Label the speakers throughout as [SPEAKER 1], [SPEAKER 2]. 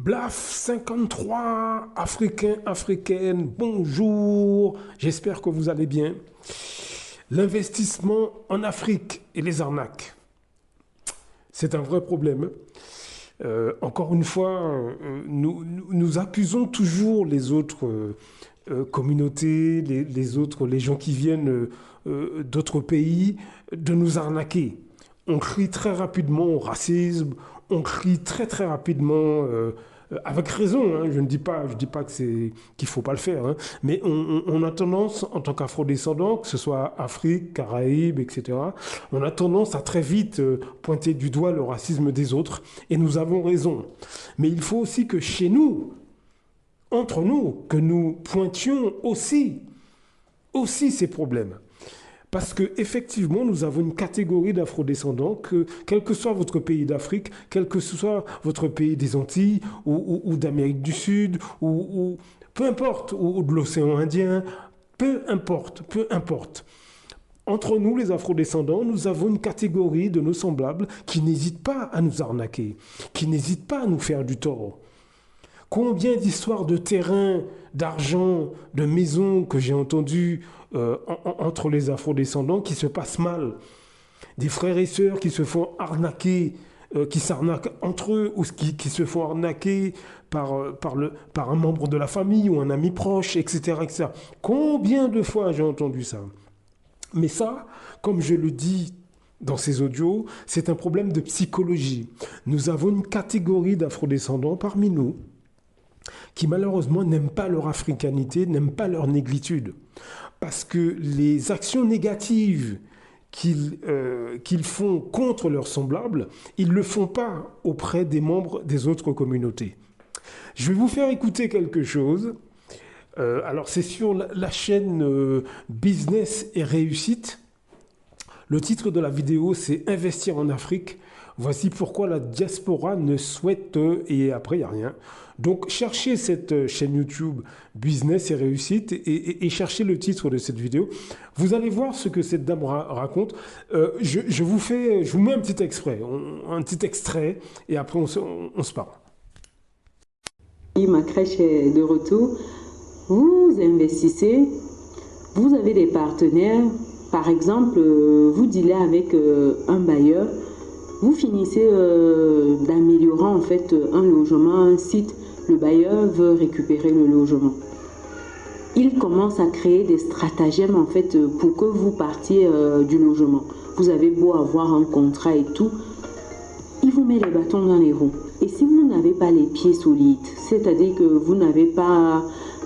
[SPEAKER 1] Blaf 53, Africains, Africaines, bonjour, j'espère que vous allez bien. L'investissement en Afrique et les arnaques, c'est un vrai problème. Encore une fois, nous accusons toujours les autres communautés, les gens qui viennent d'autres pays, de nous arnaquer. On crie très rapidement au racisme, on crie très rapidement, avec raison, hein, je ne dis pas, que qu'il faut pas le faire, hein, mais on a tendance, en tant qu'afrodescendants, que ce soit Afrique, Caraïbes, etc., on a tendance à très vite pointer du doigt le racisme des autres, et nous avons raison. Mais il faut aussi que chez nous, entre nous, que nous pointions aussi ces problèmes. Parce qu'effectivement, nous avons une catégorie d'afrodescendants que, quel que soit votre pays d'Afrique, quel que soit votre pays des Antilles ou d'Amérique du Sud, ou peu importe, ou de l'océan Indien, peu importe. Entre nous, les afrodescendants, nous avons une catégorie de nos semblables qui n'hésitent pas à nous arnaquer, qui n'hésitent pas à nous faire du tort. Combien d'histoires de terrain, d'argent, de maisons que j'ai entendues entre les afrodescendants qui se passent mal. Des frères et sœurs qui se font arnaquer, qui s'arnaquent entre eux ou qui se font arnaquer par un membre de la famille ou un ami proche, etc. Combien de fois j'ai entendu ça? Mais ça, comme je le dis dans ces audios, c'est un problème de psychologie. Nous avons une catégorie d'afrodescendants parmi nous qui malheureusement n'aiment pas leur africanité, n'aiment pas leur négritude. Parce que les actions négatives qu'ils font contre leurs semblables, ils ne le font pas auprès des membres des autres communautés. Je vais vous faire écouter quelque chose. Alors c'est sur la chaîne Business et Réussite. Le titre de la vidéo, c'est « Investir en Afrique ». Voici pourquoi la diaspora ne souhaite... Et après, il n'y a rien. Donc, cherchez cette chaîne YouTube Business et Réussite et cherchez le titre de cette vidéo. Vous allez voir ce que cette dame raconte. Je vous mets un petit extrait et après on se parle.
[SPEAKER 2] Ma crèche est de retour. Vous investissez, vous avez des partenaires. Par exemple, vous dealez avec un bailleur. Vous finissez d'améliorer en fait un logement, un site. Le bailleur veut récupérer le logement. Il commence à créer des stratagèmes en fait pour que vous partiez du logement. Vous avez beau avoir un contrat et tout, il vous met les bâtons dans les roues. Et si vous n'avez pas les pieds solides, c'est-à-dire que vous n'avez pas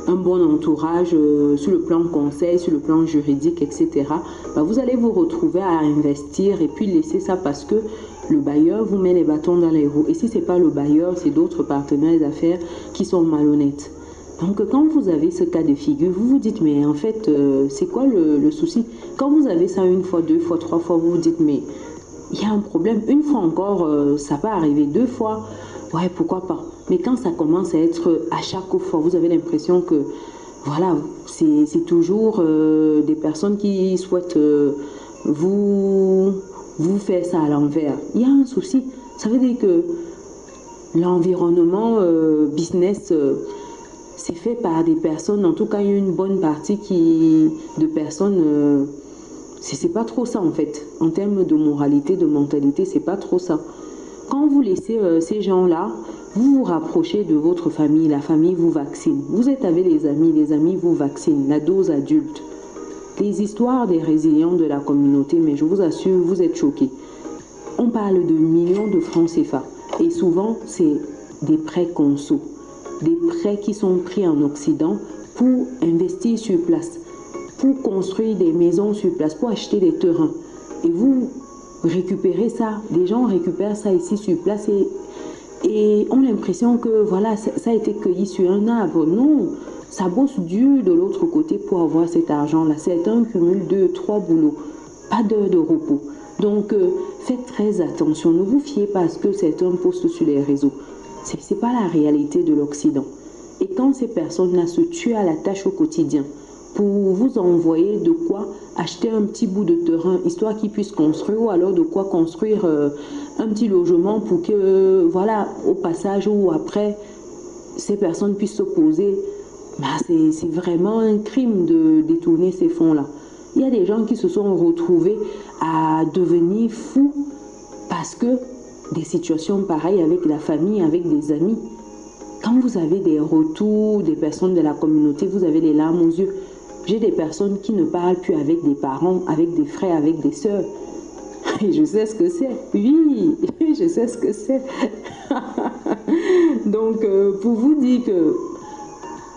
[SPEAKER 2] un bon entourage sur le plan conseil, sur le plan juridique, etc., bah vous allez vous retrouver à investir et puis laisser ça parce que le bailleur vous met les bâtons dans les roues. Et si ce n'est pas le bailleur, c'est d'autres partenaires d'affaires qui sont malhonnêtes. Donc quand vous avez ce cas de figure, vous vous dites, mais en fait, c'est quoi le souci? Quand vous avez ça une fois, deux fois, trois fois, vous vous dites, mais il y a un problème. Une fois encore, ça peut arriver deux fois. Ouais, pourquoi pas? Mais quand ça commence à être à chaque fois, vous avez l'impression que, voilà, c'est toujours des personnes qui souhaitent vous faire ça à l'envers. Il y a un souci. Ça veut dire que l'environnement business, c'est fait par des personnes, en tout cas, il y a une bonne partie de personnes, c'est pas trop ça en fait. En termes de moralité, de mentalité, c'est pas trop ça. Quand vous laissez ces gens-là, vous vous rapprochez de votre famille, la famille vous vaccine. Vous êtes avec les amis vous vaccinent, la dose adulte. Les histoires des résilients de la communauté, mais je vous assure, vous êtes choqués. On parle de millions de francs CFA. Et souvent, c'est des prêts conso. Des prêts qui sont pris en Occident pour investir sur place, pour construire des maisons sur place, pour acheter des terrains. Et vous récupérez ça. Les gens récupèrent ça ici sur place et ont l'impression que voilà, ça a été cueilli sur un arbre. Non, ça bosse dur de l'autre côté pour avoir cet argent-là. C'est un cumul de 3 boulots, pas d'heures de repos. Donc, faites très attention. Ne vous fiez pas à ce que certains postent sur les réseaux. Ce n'est pas la réalité de l'Occident. Et quand ces personnes-là se tuent à la tâche au quotidien pour vous envoyer de quoi acheter un petit bout de terrain, histoire qu'ils puissent construire, ou alors de quoi construire un petit logement pour que, voilà, au passage ou après, ces personnes puissent se poser, bah, c'est vraiment un crime de détourner ces fonds-là. Il y a des gens qui se sont retrouvés à devenir fous parce que des situations pareilles avec la famille, avec des amis. Quand vous avez des retours des personnes de la communauté, vous avez les larmes aux yeux. J'ai des personnes qui ne parlent plus avec des parents, avec des frères, avec des sœurs. Et je sais ce que c'est. Oui, je sais ce que c'est. Donc, pour vous dire que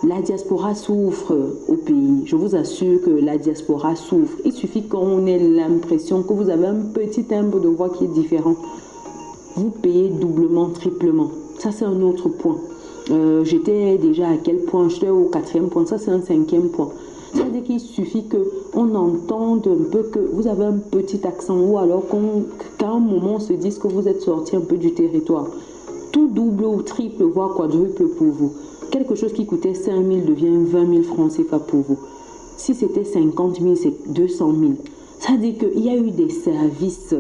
[SPEAKER 2] la diaspora souffre au pays, je vous assure que la diaspora souffre. Il suffit qu'on ait l'impression que vous avez un petit timbre de voix qui est différent. Vous payez doublement, triplement. Ça, c'est un autre point. J'étais déjà à quel point? J'étais au 4e point. Ça, c'est un 5e point. C'est-à-dire qu'il suffit qu'on entende un peu que vous avez un petit accent ou alors qu'à un moment on se dise que vous êtes sorti un peu du territoire. Tout double ou triple, voire quadruple pour vous. Quelque chose qui coûtait 5 000 devient 20 000 francs CFA pour vous. Si c'était 50 000, c'est 200 000. C'est-à-dire qu'il y a eu des services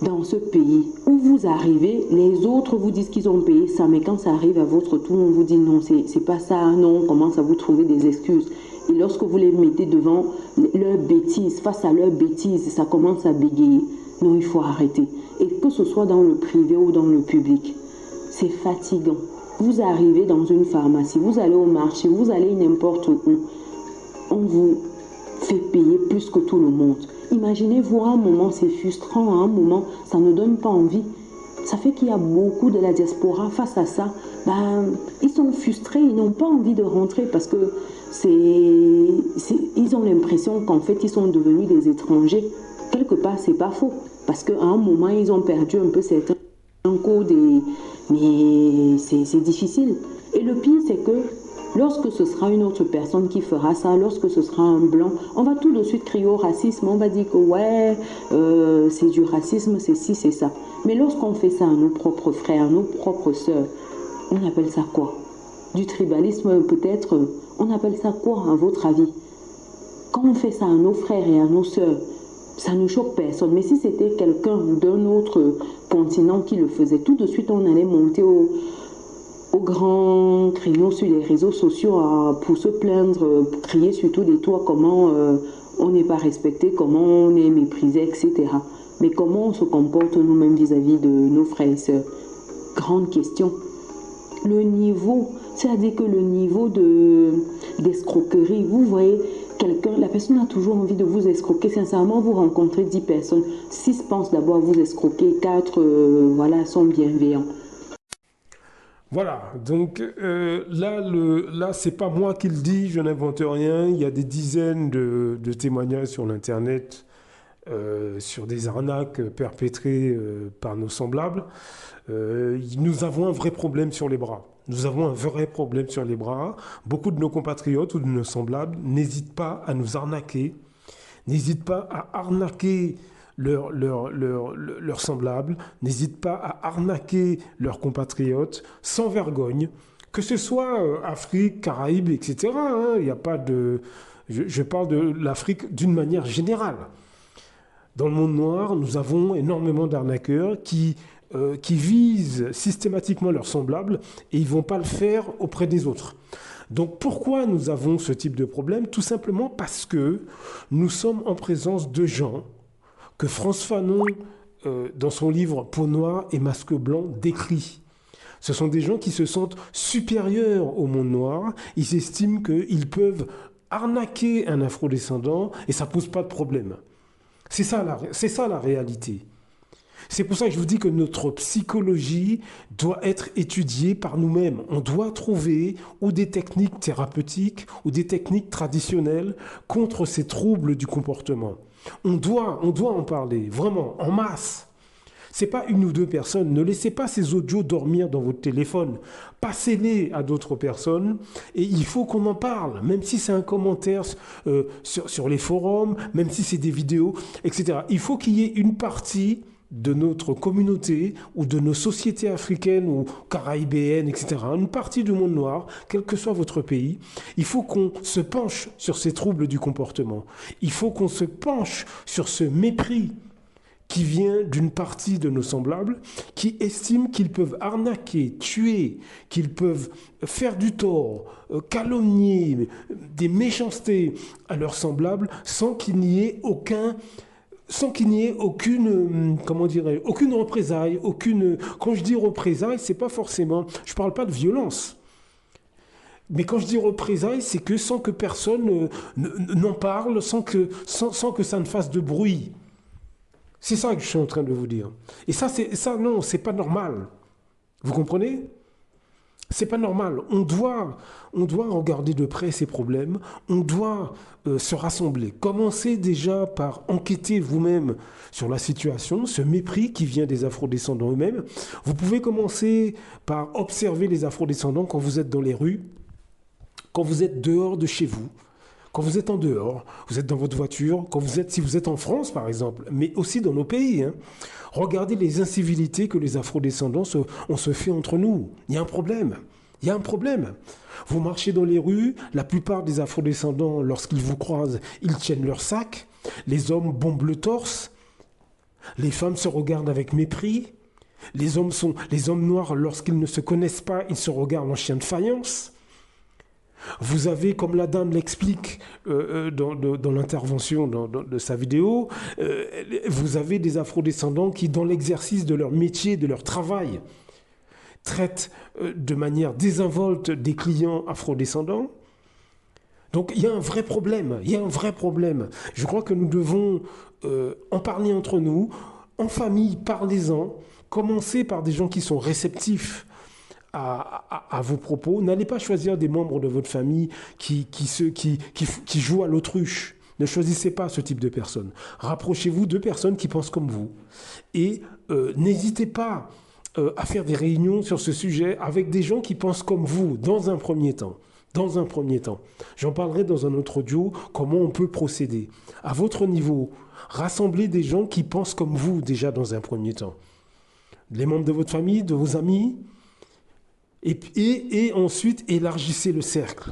[SPEAKER 2] dans ce pays où vous arrivez, les autres vous disent qu'ils ont payé ça, mais quand ça arrive à votre tour, on vous dit non, c'est pas ça, non, on commence à vous trouver des excuses. Et lorsque vous les mettez devant leurs bêtises, face à leurs bêtises, ça commence à bégayer. Non, il faut arrêter. Et que ce soit dans le privé ou dans le public, c'est fatigant. Vous arrivez dans une pharmacie, vous allez au marché, vous allez n'importe où, on vous fait payer plus que tout le monde. Imaginez-vous, à un moment, c'est frustrant, à un moment, ça ne donne pas envie. Ça fait qu'il y a beaucoup de la diaspora face à ça. Ils sont frustrés, ils n'ont pas envie de rentrer parce que ils ont l'impression qu'en fait, ils sont devenus des étrangers. Quelque part, c'est pas faux. Parce qu'à un moment, ils ont perdu un peu certains codes, mais c'est difficile. Et le pire, c'est que lorsque ce sera une autre personne qui fera ça, lorsque ce sera un blanc, on va tout de suite crier au racisme. On va dire que ouais, c'est du racisme, c'est ci, c'est ça. Mais lorsqu'on fait ça à nos propres frères, à nos propres sœurs, on appelle ça quoi? Du tribalisme peut-être? On appelle ça quoi à votre avis? Quand on fait ça à nos frères et à nos sœurs, ça ne choque personne. Mais si c'était quelqu'un d'un autre continent qui le faisait, tout de suite on allait monter au grand créneau sur les réseaux sociaux pour se plaindre, crier sur tous les toits comment on n'est pas respecté, comment on est méprisé, etc. Mais comment on se comporte nous-mêmes vis-à-vis de nos frères et sœurs? Grande question. Le niveau, c'est-à-dire que le niveau d'escroquerie, vous voyez, la personne a toujours envie de vous escroquer. Sincèrement, vous rencontrez 10 personnes, 6 pensent d'abord à vous escroquer, 4 voilà, sont bienveillants.
[SPEAKER 1] Voilà, donc là c'est pas moi qui le dis, je n'invente rien. Il y a des dizaines de témoignages sur l'Internet sur des arnaques perpétrées par nos semblables. Nous avons un vrai problème sur les bras. Nous avons un vrai problème sur les bras. Beaucoup de nos compatriotes ou de nos semblables n'hésitent pas à nous arnaquer, n'hésitent pas à arnaquer leurs semblables, n'hésitent pas à arnaquer leurs compatriotes sans vergogne, que ce soit Afrique, Caraïbes, etc. Il y a pas de... Je parle de l'Afrique d'une manière générale. Dans le monde noir, nous avons énormément d'arnaqueurs qui visent systématiquement leurs semblables et ils ne vont pas le faire auprès des autres. Donc pourquoi nous avons ce type de problème? Tout simplement parce que nous sommes en présence de gens que France Fanon, dans son livre Peau noire et masque blanc, décrit. Ce sont des gens qui se sentent supérieurs au monde noir. Ils estiment qu'ils peuvent arnaquer un afrodescendant et ça ne pose pas de problème. C'est ça la réalité. C'est pour ça que je vous dis que notre psychologie doit être étudiée par nous-mêmes. On doit trouver ou des techniques thérapeutiques ou des techniques traditionnelles contre ces troubles du comportement. On doit en parler, vraiment, en masse. Ce n'est pas une ou deux personnes. Ne laissez pas ces audios dormir dans votre téléphone. Passez-les à d'autres personnes et il faut qu'on en parle, même si c'est un commentaire sur les forums, même si c'est des vidéos, etc. Il faut qu'il y ait une partie de notre communauté ou de nos sociétés africaines ou caraïbéennes, etc., une partie du monde noir, quel que soit votre pays, il faut qu'on se penche sur ces troubles du comportement. Il faut qu'on se penche sur ce mépris qui vient d'une partie de nos semblables qui estiment qu'ils peuvent arnaquer, tuer, qu'ils peuvent faire du tort, calomnier, des méchancetés à leurs semblables sans qu'il n'y ait aucune, comment dirais, aucune représailles, quand je dis représailles, c'est pas forcément, je parle pas de violence. Mais quand je dis représailles, c'est que sans que personne n'en parle, sans que ça ne fasse de bruit. C'est ça que je suis en train de vous dire. Et non, c'est pas normal. Vous comprenez? C'est pas normal. On doit regarder de près ces problèmes. On doit se rassembler. Commencez déjà par enquêter vous-même sur la situation, ce mépris qui vient des afrodescendants eux-mêmes. Vous pouvez commencer par observer les afrodescendants quand vous êtes dans les rues, quand vous êtes dehors de chez vous, quand vous êtes en dehors, vous êtes dans votre voiture, si vous êtes en France par exemple, mais aussi dans nos pays. Regardez les incivilités que les afrodescendants on se fait entre nous. Il y a un problème. Il y a un problème. Vous marchez dans les rues, la plupart des afrodescendants, lorsqu'ils vous croisent, ils tiennent leur sac. Les hommes bombent le torse. Les femmes se regardent avec mépris. Les hommes noirs, lorsqu'ils ne se connaissent pas, ils se regardent en chien de faïence. Vous avez, comme la dame l'explique dans l'intervention de sa vidéo, vous avez des afrodescendants qui, dans l'exercice de leur métier, de leur travail, traitent de manière désinvolte des clients afrodescendants. Donc il y a un vrai problème, Je crois que nous devons en parler entre nous, en famille, parlez-en, commencez par des gens qui sont réceptifs à vos propos. N'allez pas choisir des membres de votre famille qui jouent à l'autruche. Ne choisissez pas ce type de personnes. Rapprochez-vous de personnes qui pensent comme vous. Et n'hésitez pas à faire des réunions sur ce sujet avec des gens qui pensent comme vous, dans un premier temps. J'en parlerai dans un autre audio, comment on peut procéder. À votre niveau, rassemblez des gens qui pensent comme vous, déjà dans un premier temps. Les membres de votre famille, de vos amis, et ensuite élargissez le cercle.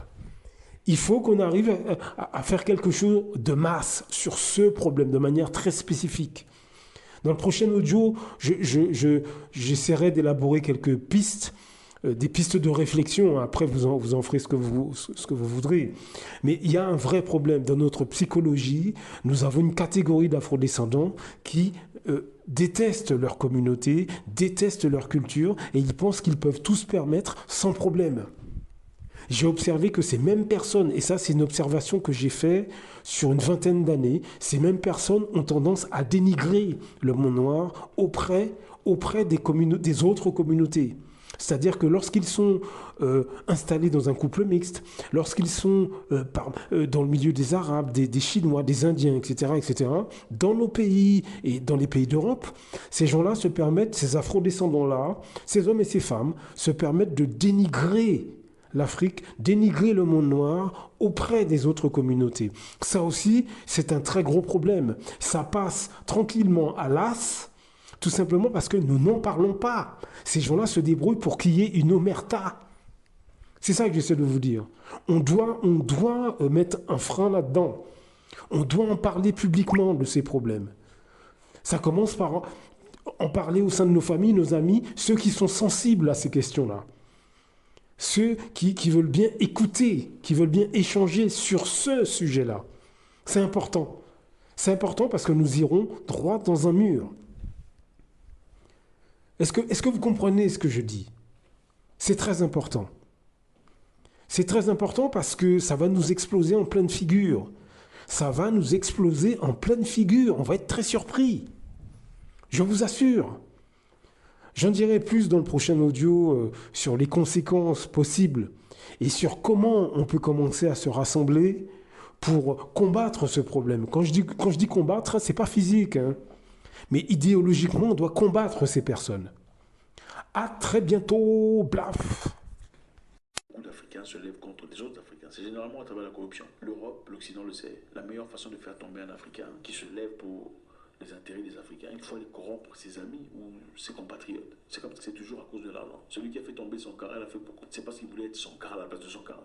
[SPEAKER 1] Il faut qu'on arrive à faire quelque chose de masse sur ce problème, de manière très spécifique. Dans le prochain audio, j'essaierai d'élaborer quelques pistes, des pistes de réflexion. Après, vous en ferez ce que vous voudrez. Mais il y a un vrai problème. Dans notre psychologie, nous avons une catégorie d'afrodescendants qui détestent leur communauté, détestent leur culture, et ils pensent qu'ils peuvent tout se permettre sans problème. J'ai observé que ces mêmes personnes, et ça c'est une observation que j'ai faite sur une vingtaine d'années, ces mêmes personnes ont tendance à dénigrer le monde noir auprès des autres communautés. C'est-à-dire que lorsqu'ils sont installés dans un couple mixte, lorsqu'ils sont dans le milieu des Arabes, des Chinois, des Indiens, etc., dans nos pays et dans les pays d'Europe, ces gens-là se permettent, ces afrodescendants-là, ces hommes et ces femmes, se permettent de dénigrer l'Afrique, dénigrer le monde noir auprès des autres communautés. Ça aussi, c'est un très gros problème. Ça passe tranquillement à l'as, tout simplement parce que nous n'en parlons pas. Ces gens-là se débrouillent pour qu'il y ait une omerta. C'est ça que j'essaie de vous dire. On doit mettre un frein là-dedans. On doit en parler publiquement de ces problèmes. Ça commence par en parler au sein de nos familles, nos amis, ceux qui sont sensibles à ces questions-là. Ceux qui veulent bien écouter, qui veulent bien échanger sur ce sujet-là. C'est important. C'est important parce que nous irons droit dans un mur. Est-ce que vous comprenez ce que je dis? C'est très important. C'est très important parce que ça va nous exploser en pleine figure. Ça va nous exploser en pleine figure. On va être très surpris. Je vous assure. J'en dirai plus dans le prochain audio sur les conséquences possibles et sur comment on peut commencer à se rassembler pour combattre ce problème. Quand je dis combattre, c'est pas physique, mais idéologiquement, on doit combattre ces personnes. À très bientôt, blaf.
[SPEAKER 3] Beaucoup d'Africains se lèvent contre des autres Africains. C'est généralement à travers la corruption. L'Europe, l'Occident le sait. La meilleure façon de faire tomber un Africain qui se lève pour les intérêts des Africains, il faut aller corrompre ses amis ou ses compatriotes. C'est comme ça, c'est toujours à cause de l'argent. Celui qui a fait tomber son car, il a fait pourquoi? C'est parce qu'il voulait être son car à la place de son car.